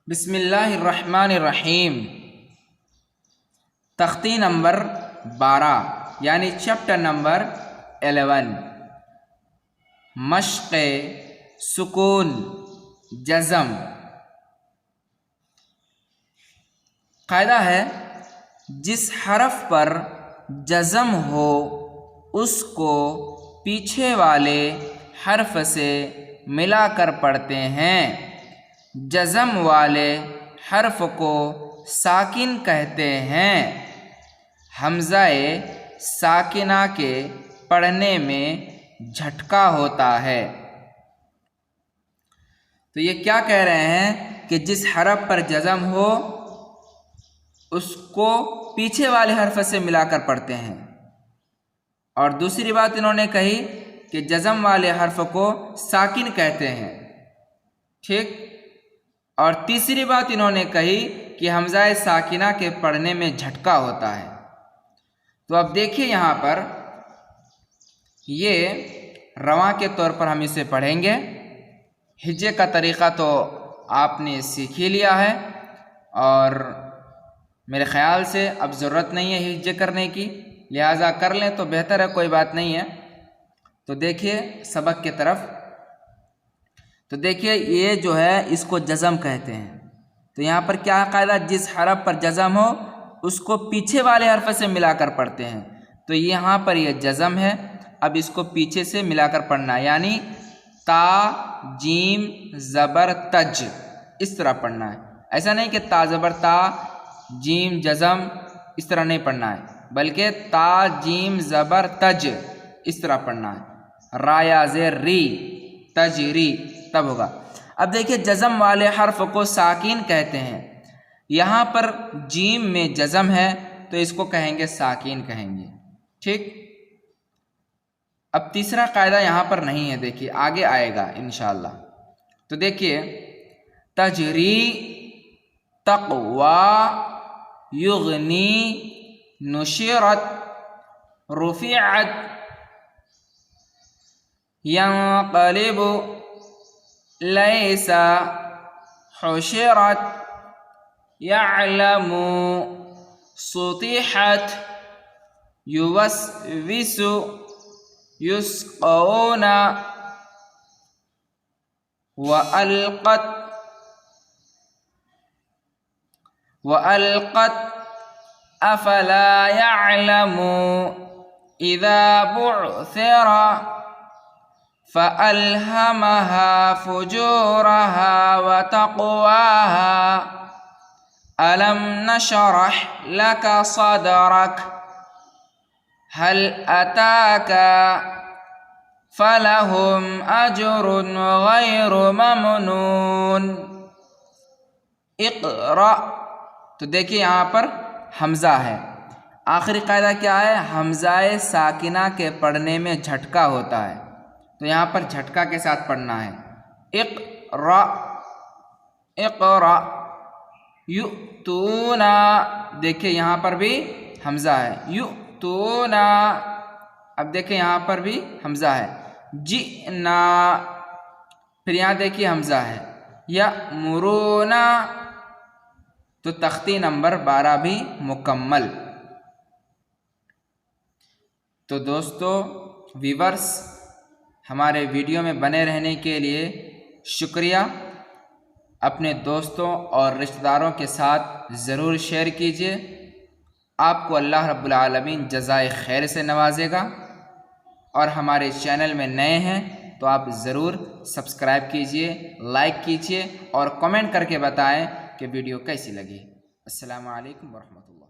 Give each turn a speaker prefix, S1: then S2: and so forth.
S1: بسم اللہ الرحمن الرحیم۔ تختی نمبر 12 یعنی چیپٹر نمبر 11، مشق سکون جزم۔ قاعدہ ہے جس حرف پر جزم ہو اس کو پیچھے والے حرف سے ملا کر پڑھتے ہیں۔ جزم والے حرف کو ساکن کہتے ہیں۔ حمزہ ساکنہ کے پڑھنے میں جھٹکا ہوتا ہے۔ تو یہ کیا کہہ رہے ہیں کہ جس حرف پر جزم ہو اس کو پیچھے والے حرف سے ملا کر پڑھتے ہیں، اور دوسری بات انہوں نے کہی کہ جزم والے حرف کو ساکن کہتے ہیں، ٹھیک۔ اور تیسری بات انہوں نے کہی کہ حمزہ ساکنہ کے پڑھنے میں جھٹکا ہوتا ہے۔ تو اب دیکھیے یہاں پر یہ رواں کے طور پر ہم اسے پڑھیں گے۔ ہجے کا طریقہ تو آپ نے سیکھ ہی لیا ہے، اور میرے خیال سے اب ضرورت نہیں ہے ہجے کرنے کی، لہٰذا کر لیں تو بہتر ہے، کوئی بات نہیں ہے۔ تو دیکھیے سبق کی طرف، تو دیکھیے یہ جو ہے اس کو جزم کہتے ہیں۔ تو یہاں پر کیا قاعدہ، جس حرف پر جزم ہو اس کو پیچھے والے حرف سے ملا کر پڑھتے ہیں۔ تو یہاں پر یہ جزم ہے، اب اس کو پیچھے سے ملا کر پڑھنا ہے، یعنی تا جیم زبر تج، اس طرح پڑھنا ہے۔ ایسا نہیں کہ تا زبر تا جیم جزم، اس طرح نہیں پڑھنا ہے، بلکہ تا جیم زبر تج اس طرح پڑھنا ہے۔ را یا زیر ری تجری، تب ہوگا۔ اب دیکھیے جزم والے حرف کو ساکین کہتے ہیں۔ یہاں پر جیم میں جزم ہے تو اس کو کہیں گے ساکین کہیں گے، ٹھیک۔ اب تیسرا قاعدہ یہاں پر نہیں ہے، دیکھیے آگے آئے گا انشاءاللہ۔ تو دیکھیے تجری تقوی یغنی نشرت رفعت ینقلب لیس حشرت یعلم سطحت یوسوس یسقون وألقت أفلا يعلم إذا بعثر فألهمها فجورها وتقواها ألم نشرح لك صدرك هل أتاك فلهم أجر غير ممنون اقرأ۔ تو دیکھیے یہاں پر حمزہ ہے، آخری قاعدہ کیا ہے، حمزہ ساکنہ کے پڑھنے میں جھٹکا ہوتا ہے، تو یہاں پر جھٹکا کے ساتھ پڑھنا ہے۔ اقرأ اقرأ یؤتونا، دیکھیے یہاں پر بھی حمزہ ہے، یؤتونا۔ اب دیکھیں یہاں پر بھی حمزہ ہے، جئنا، پھر یہاں دیکھیے حمزہ ہے، یأمرونا۔ تو تختی نمبر 12 بھی مکمل۔ تو دوستو ویورز، ہمارے ویڈیو میں بنے رہنے کے لیے شکریہ۔ اپنے دوستوں اور رشتہ داروں کے ساتھ ضرور شیئر کیجیے۔ آپ کو اللہ رب العالمین جزائے خیر سے نوازے گا، اور ہمارے چینل میں نئے ہیں تو آپ ضرور سبسکرائب کیجیے، لائک کیجیے، اور کمنٹ کر کے بتائیں کہ ویڈیو کیسی لگی۔ السلام علیکم ورحمۃ اللہ۔